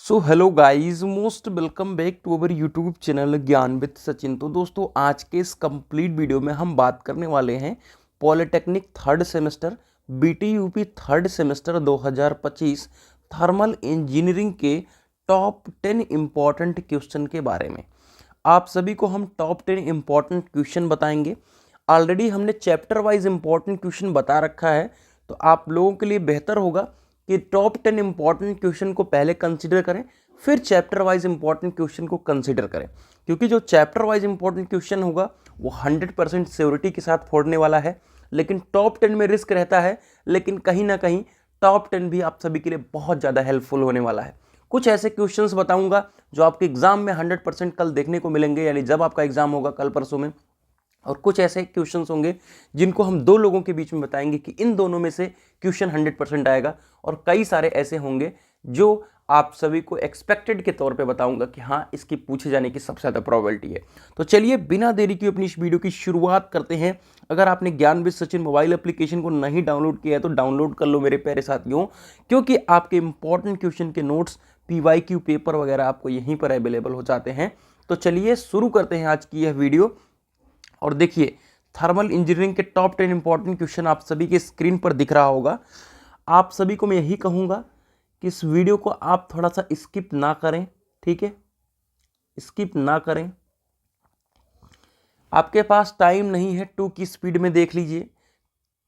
So hello guys, most welcome back to our YouTube channel Gyan with Sachin. तो दोस्तों, आज के इस कंप्लीट वीडियो में हम बात करने वाले हैं polytechnic third semester BTUP third semester 2025 thermal engineering के टॉप 10 इम्पॉर्टेंट क्वेश्चन के बारे में। आप सभी को हम टॉप 10 इम्पॉर्टेंट क्वेश्चन बताएंगे। ऑलरेडी हमने चैप्टर वाइज इम्पॉर्टेंट क्वेश्चन बता रखा है, तो आप लोगों के लिए बेहतर होगा कि टॉप 10 इंपॉर्टेंट क्वेश्चन को पहले कंसीडर करें, फिर चैप्टर वाइज इंपॉर्टेंट क्वेश्चन को कंसीडर करें। क्योंकि जो चैप्टर वाइज इंपॉर्टेंट क्वेश्चन होगा वो 100% श्योरिटी के साथ फोड़ने वाला है, लेकिन टॉप 10 में रिस्क रहता है। लेकिन कहीं ना कहीं टॉप 10 भी आप सभी के लिए बहुत ज़्यादा हेल्पफुल होने वाला है। कुछ ऐसे क्वेश्चंस बताऊंगा जो आपके एग्जाम में 100% कल देखने को मिलेंगे, यानी जब आपका एग्जाम होगा कल परसों में। और कुछ ऐसे क्वेश्चंस होंगे जिनको हम दो लोगों के बीच में बताएंगे कि इन दोनों में से क्वेश्चन 100% आएगा। और कई सारे ऐसे होंगे जो आप सभी को एक्सपेक्टेड के तौर पे बताऊंगा कि हाँ, इसकी पूछे जाने की सबसे ज़्यादा प्रोबेबिलिटी है। तो चलिए बिना देरी के अपनी इस वीडियो की शुरुआत करते हैं। अगर आपने ज्ञान विद सचिन मोबाइल एप्लीकेशन को नहीं डाउनलोड किया है तो डाउनलोड कर लो मेरे प्यारे साथियों, क्योंकि आपके इंपॉर्टेंट क्वेश्चन के नोट्स, PYQ पेपर वगैरह आपको यहीं पर अवेलेबल हो जाते हैं। तो चलिए शुरू करते हैं आज की यह वीडियो। और देखिए, थर्मल इंजीनियरिंग के टॉप 10 इंपॉर्टेंट क्वेश्चन आप सभी के स्क्रीन पर दिख रहा होगा। आप सभी को मैं यही कहूँगा कि इस वीडियो को आप थोड़ा सा स्किप ना करें, ठीक है? स्किप ना करें। आपके पास टाइम नहीं है 2 की स्पीड में देख लीजिए,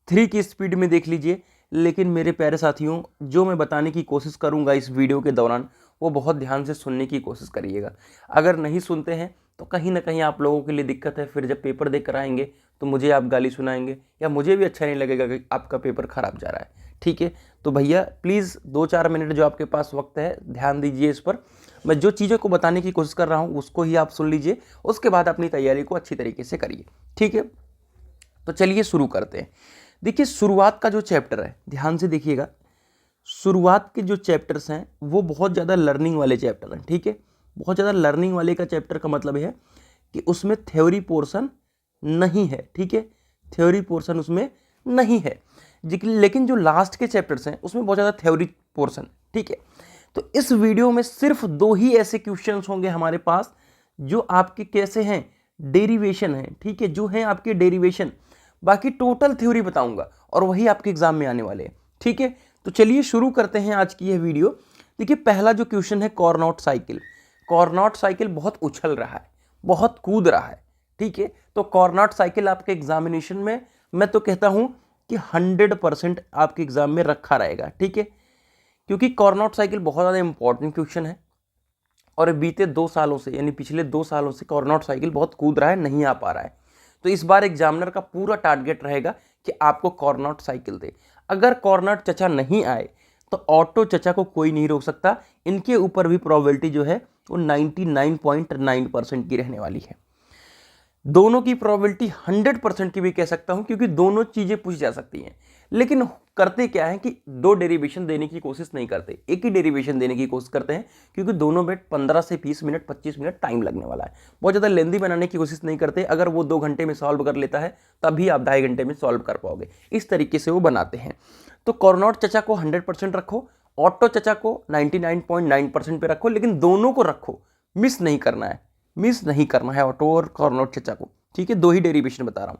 3 की स्पीड में देख लीजिए, लेकिन मेरे प्यारे साथियों, जो मैं बताने की कोशिश करूंगा इस वीडियो के दौरान वो बहुत ध्यान से सुनने की कोशिश करिएगा। अगर नहीं सुनते हैं तो कहीं ना कहीं आप लोगों के लिए दिक्कत है। फिर जब पेपर देकर कर आएंगे तो मुझे आप गाली सुनाएंगे या मुझे भी अच्छा नहीं लगेगा कि आपका पेपर खराब जा रहा है, ठीक है? तो भैया प्लीज़ 2-4 मिनट जो आपके पास वक्त है ध्यान दीजिए इस पर। मैं जो चीज़ों को बताने की कोशिश कर रहा हूँ उसको ही आप सुन लीजिए, उसके बाद अपनी तैयारी को अच्छी तरीके से करिए, ठीक है? तो चलिए शुरू करते हैं। देखिए, शुरुआत का जो चैप्टर है ध्यान से देखिएगा। शुरुआत के जो चैप्टर्स हैं वो बहुत ज़्यादा लर्निंग वाले चैप्टर हैं, ठीक है? बहुत ज़्यादा लर्निंग वाले का चैप्टर का मतलब है कि उसमें थ्योरी पोर्शन नहीं है, ठीक है? थ्योरी पोर्शन उसमें नहीं है, लेकिन जो लास्ट के चैप्टर्स हैं उसमें बहुत ज़्यादा थ्योरी पोर्शन, ठीक है? तो इस वीडियो में सिर्फ 2 ही ऐसे क्वेश्चंस होंगे हमारे पास जो आपके कैसे हैं, डेरिवेशन है, ठीक है? जो है आपके डेरिवेशन। बाकी टोटल थ्योरी बताऊंगा और वही आपके एग्जाम में आने वाले हैं, ठीक है? तो चलिए शुरू करते हैं आज की यह वीडियो। देखिए, पहला जो क्वेश्चन है कॉर्नोट साइकिल। कॉर्नोट साइकिल बहुत उछल रहा है, बहुत कूद रहा है, ठीक है? तो कॉर्नोट साइकिल आपके एग्जामिनेशन में मैं तो कहता हूं कि 100% आपके एग्जाम में रखा रहेगा, ठीक है? क्योंकि कॉर्नोट साइकिल बहुत ज़्यादा इंपॉर्टेंट क्वेश्चन है और बीते 2 सालों से, यानी पिछले 2 सालों से कॉर्नोट साइकिल बहुत कूद रहा है, नहीं आ पा रहा है। तो इस बार एग्जामिनर का पूरा टारगेट रहेगा कि आपको कॉर्नोट साइकिल दे। अगर कॉर्नोट चचा नहीं आए तो ऑटो चचा को कोई नहीं रोक सकता। इनके ऊपर भी प्रोबेबिलिटी जो है वो 99.9% की रहने वाली है। दोनों की प्रोबेबिलिटी 100% की भी कह सकता हूं, क्योंकि दोनों चीजें पूछी जा सकती हैं। लेकिन करते क्या है कि 2 डेरिवेशन देने की कोशिश नहीं करते, एक ही डेरिवेशन देने की कोशिश करते हैं, क्योंकि दोनों में 15 से 20 मिनट 25 मिनट टाइम लगने वाला है। बहुत ज़्यादा लेंदी बनाने की कोशिश नहीं करते। अगर वो 2 घंटे में सॉल्व कर लेता है तभी आप 2.5 घंटे में सॉल्व कर पाओगे, इस तरीके से वो बनाते हैं। तो कॉर्नोट चचा को 100% रखो, ऑटो चचा को 99.9% पे रखो, लेकिन दोनों को रखो, मिस नहीं करना है, मिस नहीं करना है ऑटो और कॉर्नोट चचा को, ठीक है? 2 ही डेरिवेशन बता रहा हूं।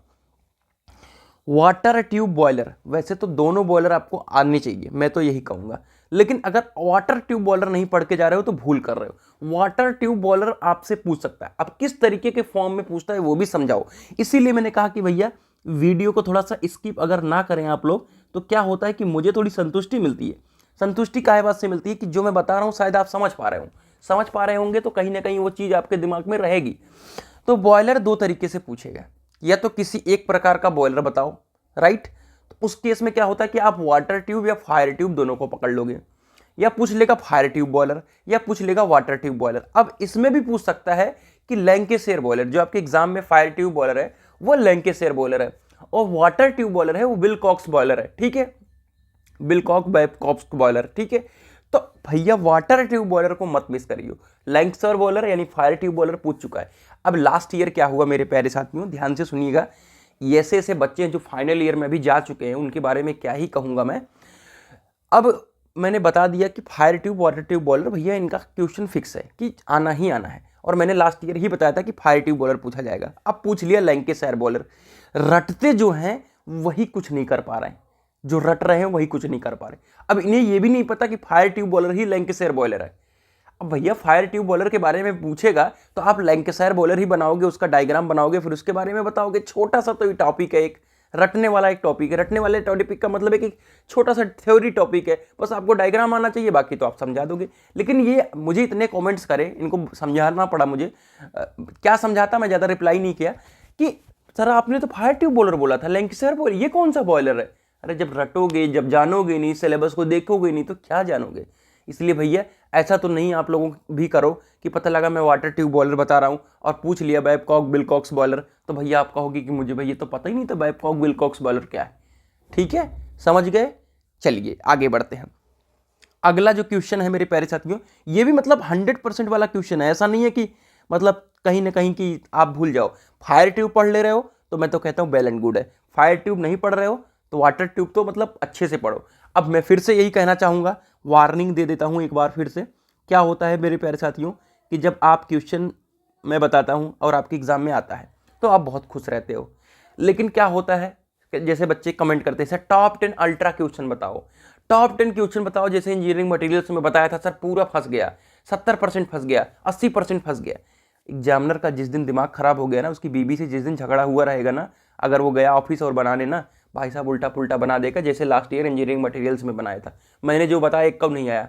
वाटर ट्यूब बॉयलर, वैसे तो दोनों बॉयलर आपको आने चाहिए, मैं तो यही कहूंगा, लेकिन अगर वाटर ट्यूब बॉयलर नहीं पढ़ के जा रहे हो तो भूल कर रहे हो। वाटर ट्यूब बॉयलर आपसे पूछ सकता है, अब किस तरीके के फॉर्म में पूछता है वो भी समझाओ। इसीलिए मैंने कहा कि भैया वीडियो को थोड़ा सा स्किप अगर ना करें आप लोग तो क्या होता है कि मुझे थोड़ी संतुष्टि मिलती है। संतुष्टि काहे बात से मिलती है कि जो मैं बता रहा हूं शायद आप समझ पा रहे हो, समझ पा रहे होंगे, तो कहीं ना कहीं वो चीज आपके दिमाग में रहेगी। तो बॉयलर 2 तरीके से पूछेगा, या तो किसी एक प्रकार का बॉयलर बताओ, राइट? तो उस केस में क्या होता है कि आप वाटर ट्यूब या फायर ट्यूब दोनों को पकड़ लोगे, या पूछ लेगा फायर ट्यूब बॉयलर या पूछ लेगा वाटर ट्यूब बॉयलर। अब इसमें भी पूछ सकता है कि लैंकेशायर बॉयलर, जो आपके एग्जाम में फायर ट्यूब बॉयलर है वो लैंकेशायर बॉयलर है, और वाटर ट्यूब बॉयलर है वो विलकॉक्स बॉयलर है, ठीक है? विलकॉक्स बॉयलर, ठीक है? तो भैया वाटर ट्यूब बॉयलर को मत मिस करियो। लैंकेशायर बॉयलर यानी फायर ट्यूब बॉयलर पूछ चुका है। अब लास्ट ईयर क्या हुआ मेरे प्यारे साथियों, ध्यान से सुनिएगा। ऐसे बच्चे जो फाइनल ईयर में भी जा चुके हैं उनके बारे में क्या ही कहूंगा मैं। अब मैंने बता दिया कि fire tube water tube boiler भैया इनका क्वेश्चन फिक्स है कि आना ही आना है, और मैंने लास्ट ईयर ही बताया था कि फायर ट्यूब बॉयलर पूछा जाएगा। अब पूछ लिया लैंकेशायर बॉयलर। रटते जो हैं वही कुछ नहीं कर पा रहे हैं, जो रट रहे हैं वही कुछ नहीं कर पा रहे। अब इन्हें यह भी नहीं पता कि फायर ट्यूब बॉयलर ही लैंकेशायर बॉयलर है। अब भैया फायर ट्यूब बॉयलर के बारे में पूछेगा तो आप लैंकेशायर बॉयलर ही बनाओगे, उसका डायग्राम बनाओगे, फिर उसके बारे में बताओगे। छोटा सा तो ये टॉपिक है, एक रटने वाला एक टॉपिक है। रटने वाले टॉपिक का मतलब है कि छोटा सा थ्योरी टॉपिक है, बस आपको डायग्राम आना चाहिए, बाकी तो आप समझा दोगे। लेकिन ये मुझे इतने कमेंट्स करे, इनको समझाना पड़ा मुझे। क्या समझाता, मैं ज़्यादा रिप्लाई नहीं किया कि सर आपने तो फायर ट्यूब बॉयलर बोला था, लैंकेशायर बॉयलर ये कौन सा बॉयलर है। अरे जब रटोगे, जब जानोगे नहीं, सिलेबस को देखोगे नहीं तो क्या जानोगे। इसलिए भैया ऐसा तो नहीं आप लोगों भी करो कि पता लगा मैं वाटर ट्यूब बॉयलर बता रहा हूँ और पूछ लिया बैबकॉक विलकॉक्स बॉयलर, तो भैया आप कहोगे कि मुझे भैया तो पता ही नहीं था बैबकॉक विलकॉक्स बॉयलर क्या है। ठीक है, समझ गए। चलिए आगे बढ़ते हैं। अगला जो क्वेश्चन है मेरे प्यारे साथियों, ये भी मतलब 100% वाला क्वेश्चन है। ऐसा नहीं है कि मतलब कहीं ना कहीं कि आप भूल जाओ। फायर ट्यूब पढ़ ले रहे हो तो मैं तो कहता हूँ वेल एंड गुड है। फायर ट्यूब नहीं पढ़ रहे हो तो वाटर ट्यूब तो मतलब अच्छे से पढ़ो। अब मैं फिर से यही कहना चाहूँगा, वार्निंग दे देता हूँ एक बार फिर से। क्या होता है मेरे प्यारे साथियों कि जब आप क्वेश्चन मैं बताता हूँ और आपके एग्जाम में आता है तो आप बहुत खुश रहते हो, लेकिन क्या होता है जैसे बच्चे कमेंट करते हैं सर टॉप 10 अल्ट्रा क्वेश्चन बताओ, टॉप 10 क्वेश्चन बताओ। जैसे इंजीनियरिंग मटेरियल्स में बताया था सर पूरा फंस गया, 70% फंस गया, 80% फंस गया। एग्जामिनर का जिस दिन दिमाग खराब हो गया ना, उसकी बीबी से जिस दिन झगड़ा हुआ रहेगा ना, अगर वो गया ऑफिस और बनाने ना, भाई साहब उल्टा पुल्टा बना देगा, जैसे लास्ट ईयर इंजीनियरिंग मटेरियल्स में बनाया था। मैंने जो बताया एक कब नहीं आया।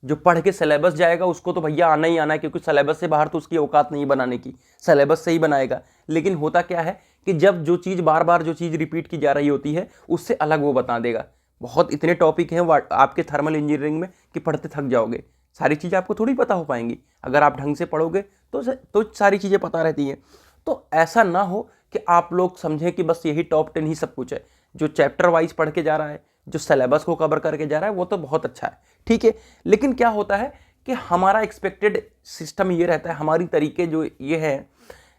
जो पढ़ के सिलेबस जाएगा उसको तो भैया आना ही आना है, क्योंकि सिलेबस से बाहर तो उसकी औकात नहीं बनाने की, सिलेबस से ही बनाएगा। लेकिन होता क्या है कि जब जो चीज़ बार बार जो चीज़ रिपीट की जा रही होती है उससे अलग वो बता देगा। बहुत इतने टॉपिक हैं आपके थर्मल इंजीनियरिंग में कि पढ़ते थक जाओगे। सारी चीज़ें आपको थोड़ी पता हो पाएंगी, अगर आप ढंग से पढ़ोगे तो सारी चीज़ें पता रहती हैं। तो ऐसा ना हो कि आप लोग समझें कि बस यही टॉप 10 ही सब कुछ है। जो चैप्टर वाइज पढ़ के जा रहा है, जो सिलेबस को कवर करके जा रहा है, वो तो बहुत अच्छा है, ठीक है। लेकिन क्या होता है कि हमारा एक्सपेक्टेड सिस्टम ये रहता है, हमारी तरीके जो ये है,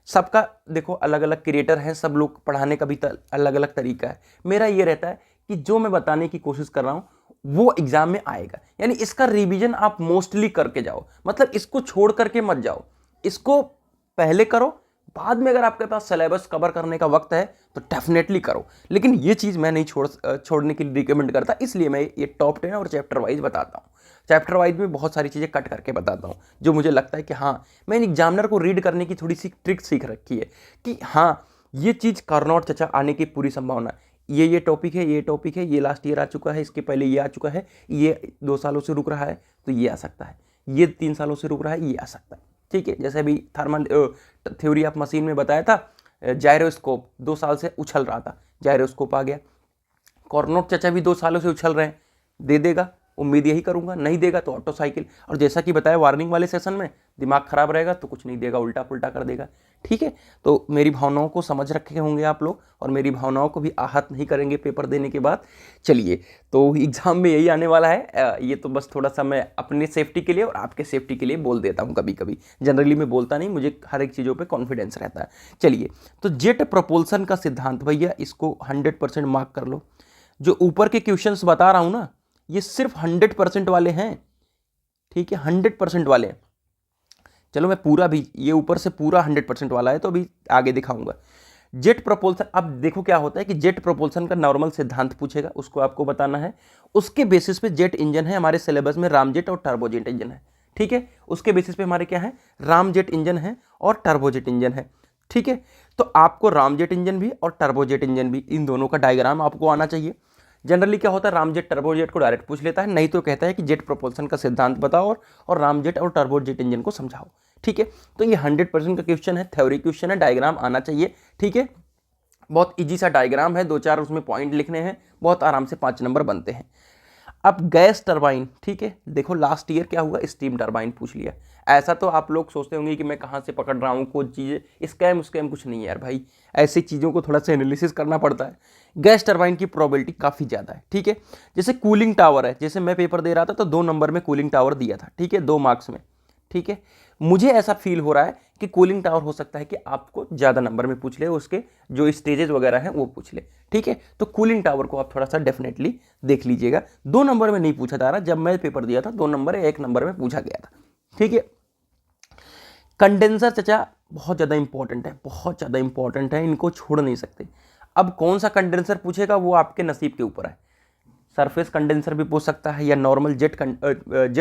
सबका देखो अलग अलग क्रिएटर हैं, सब लोग पढ़ाने का भी अलग अलग तरीका है। मेरा ये रहता है कि जो मैं बताने की कोशिश कर रहा हूँ वो एग्जाम में आएगा, यानी इसका रिवीजन आप मोस्टली करके जाओ। मतलब इसको छोड़ करके मत जाओ, इसको पहले करो, बाद में अगर आपके पास सिलेबस कवर करने का वक्त है तो डेफिनेटली करो। लेकिन ये चीज़ मैं नहीं छोड़ने के लिए रिकमेंड करता, इसलिए मैं ये टॉप 10 और चैप्टर वाइज बताता हूँ। चैप्टर वाइज में बहुत सारी चीज़ें कट करके बताता हूँ जो मुझे लगता है कि हाँ, मैंने एग्जामिनर को रीड करने की थोड़ी सी ट्रिक सीख रखी है कि हाँ ये चीज़ करनौट चचा आने की पूरी संभावना, ये टॉपिक है, ये टॉपिक है, ये लास्ट ईयर आ चुका है, इसके पहले ये आ चुका है, ये 2 सालों से रुक रहा है तो ये आ सकता है, ये 3 सालों से रुक रहा है, ये आ सकता है, ठीक है। जैसे अभी थर्मल थ्योरी ऑफ मशीन में बताया था, जायरोस्कोप 2 साल से उछल रहा था, जायरोस्कोप आ गया। करनौट चचा भी 2 सालों से उछल रहे हैं, दे देगा, उम्मीद यही करूंगा। नहीं देगा तो ऑटो साइकिल, और जैसा कि बताया वार्निंग वाले सेशन में, दिमाग खराब रहेगा तो कुछ नहीं देगा, उल्टा पुल्टा कर देगा, ठीक है। तो मेरी भावनाओं को समझ रखे होंगे आप लोग, और मेरी भावनाओं को भी आहत नहीं करेंगे पेपर देने के बाद। चलिए, तो एग्जाम में यही आने वाला है। ये तो बस थोड़ा सा मैं अपने सेफ्टी के लिए और आपके सेफ्टी के लिए बोल देता हूँ कभी कभी, जनरली मैं बोलता नहीं, मुझे हर एक चीज़ों पर कॉन्फिडेंस रहता है। चलिए, तो जेट प्रोपल्सन का सिद्धांत भैया इसको 100% मार्क कर लो। जो ऊपर के क्वेश्चंस बता रहा हूँ ना, ये सिर्फ 100% वाले हैं, ठीक है, 100% वाले हैं। चलो मैं पूरा भी, ये ऊपर से पूरा 100% वाला है तो अभी आगे दिखाऊंगा। जेट प्रोपल्सन, अब देखो क्या होता है कि जेट प्रोपल्सन का नॉर्मल सिद्धांत पूछेगा, उसको आपको बताना है। उसके बेसिस पे जेट इंजन है, हमारे सिलेबस में रामजेट और टर्बोजेट इंजन है, ठीक है। उसके बेसिस पे हमारे क्या है, रामजेट इंजन है और टर्बोजेट इंजन है, ठीक है। तो आपको रामजेट इंजन भी और टर्बोजेट इंजन भी, इन दोनों का डायग्राम आपको आना चाहिए। जनरली क्या होता है, रामजेट टर्बोजेट को डायरेक्ट पूछ लेता है, नहीं तो कहता है कि जेट प्रोपल्सन का सिद्धांत बताओ और रामजेट और टर्बोजेट इंजन को समझाओ, ठीक है। तो ये 100% का क्वेश्चन है, थ्योरी क्वेश्चन है, डायग्राम आना चाहिए, ठीक है। बहुत इजी सा डायग्राम है, 2-4 उसमें पॉइंट लिखने हैं, बहुत आराम से 5 नंबर बनते हैं। अब गैस टरबाइन, ठीक है। देखो लास्ट ईयर क्या हुआ, स्टीम टरबाइन पूछ लिया। ऐसा तो आप लोग सोचते होंगे कि मैं कहाँ से पकड़ रहा हूँ, कोई चीज़ें स्कैम कुछ नहीं है यार भाई, ऐसी चीज़ों को थोड़ा सा एनालिसिस करना पड़ता है। गैस टरबाइन की प्रोबेबिलिटी काफ़ी ज़्यादा है, ठीक है। जैसे कूलिंग टावर है, जैसे मैं पेपर दे रहा था तो 2 नंबर में कूलिंग टावर दिया था, ठीक है, 2 मार्क्स में, ठीक है, मुझे ऐसा फील हो रहा है कि कूलिंग टावर हो सकता है कि आपको ज़्यादा नंबर में पूछ ले, उसके जो स्टेजेस वगैरह हैं वो पूछ ले। ठीक है, तो कूलिंग टावर को आप थोड़ा सा डेफिनेटली देख लीजिएगा। 2 नंबर में नहीं पूछा जा रहा, जब मैं पेपर दिया था 2 नंबर या 1 नंबर में पूछा गया था। ठीक है, कंडेंसर चचा बहुत ज़्यादा इंपॉर्टेंट है, बहुत ज़्यादा इंपॉर्टेंट है, इनको छोड़ नहीं सकते। अब कौन सा कंडेंसर पूछेगा वो आपके नसीब के ऊपर है। सरफेस कंडेंसर भी पूछ सकता है, या नॉर्मल जेट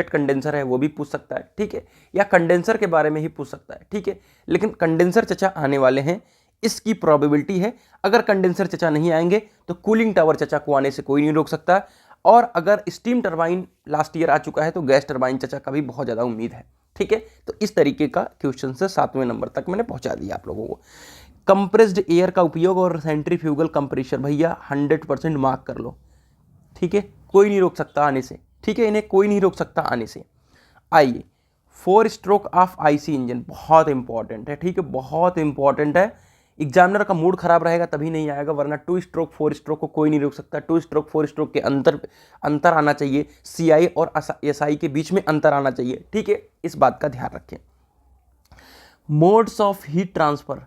कंडेंसर है वो भी पूछ सकता है। ठीक है, या कंडेंसर के बारे में ही पूछ सकता है। ठीक है, लेकिन कंडेंसर चचा आने वाले हैं, इसकी प्रोबेबिलिटी है। अगर कंडेंसर चचा नहीं आएंगे तो कूलिंग टावर चचा को आने से कोई नहीं रोक सकता। और अगर स्टीम टरबाइन लास्ट ईयर आ चुका है तो गैस टरबाइन चचा का भी बहुत ज़्यादा उम्मीद है। ठीक है, तो इस तरीके का क्वेश्चन से 7वें नंबर तक मैंने पहुंचा दिया आप लोगों को। कंप्रेस्ड एयर का उपयोग और सेंट्रीफ्यूगल कंप्रेशर भैया 100% मार्क कर लो। ठीक है, कोई नहीं रोक सकता आने से। ठीक है, इन्हें कोई नहीं रोक सकता आने से। आइए, 4 स्ट्रोक ऑफ आईसी इंजन बहुत इंपॉर्टेंट है। ठीक है, बहुत इंपॉर्टेंट है। एग्जामिनर का मूड खराब रहेगा तभी नहीं आएगा, वरना 2 स्ट्रोक 4 स्ट्रोक को कोई नहीं रोक सकता। 2 स्ट्रोक 4 स्ट्रोक के अंतर आना चाहिए, सीआई और एसआई के बीच में अंतर आना चाहिए। ठीक है, इस बात का ध्यान रखें। Modes of heat transfer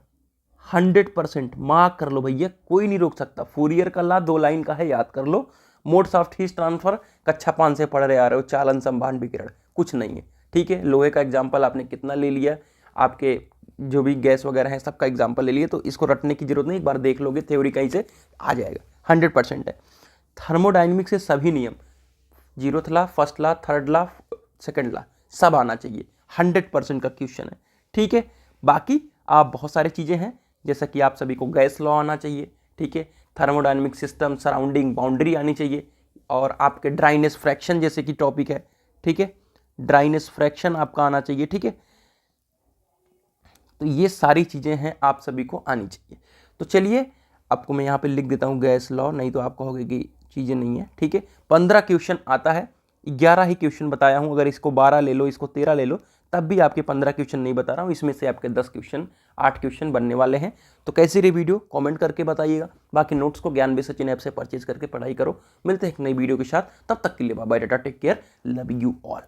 100% mark कर लो भैया, कोई नहीं रोक सकता। फूरियर का ला 2 लाइन का है, याद कर लो। मोड्स ऑफ हीट ट्रांसफर कक्षा 5 से पढ़ रहे आ रहे हो, चालन संभान विकिरण कुछ नहीं है। ठीक है, लोहे का एग्जाम्पल आपने कितना ले लिया, आपके जो भी गैस वगैरह है सबका एग्जाम्पल ले लिए, तो इसको रटने की जरूरत नहीं, एक बार देख लोगे थ्योरी कहीं से आ जाएगा। 100% है। थर्मोडाइनमिक्स से सभी नियम, 0th ला, 1st ला, 3rd ला, 2nd ला, सब आना चाहिए। 100% का क्वेश्चन है। ठीक है, बाकी आप बहुत सारी चीज़ें हैं, जैसा कि आप सभी को गैस लॉ आना चाहिए। ठीक है, थर्मोडायनेमिक सिस्टम, सराउंडिंग बाउंड्री आनी चाहिए, और आपके ड्राइनेस फ्रैक्शन जैसे कि टॉपिक है। ठीक है, ड्राइनेस फ्रैक्शन आपका आना चाहिए। ठीक है, तो ये सारी चीज़ें हैं आप सभी को आनी चाहिए। तो चलिए आपको मैं यहाँ पे लिख देता हूँ गैस लॉ, नहीं तो आप कहोगे कि चीज़ें नहीं है। ठीक है, 15 क्वेश्चन आता है, 11 ही क्वेश्चन बताया हूँ। अगर इसको 12 ले लो, इसको 13 ले लो, तब भी आपके 15 क्वेश्चन नहीं बता रहा हूँ। इसमें से आपके 10 क्वेश्चन, 8 क्वेश्चन बनने वाले हैं। तो कैसी रही वीडियो कमेंट करके बताइएगा। बाकी नोट्स को ज्ञान बेस सचिन ऐप से परचेज करके पढ़ाई करो। मिलते हैं एक नई वीडियो के साथ, तब तक के लिए bye bye, tata, take care, love you all.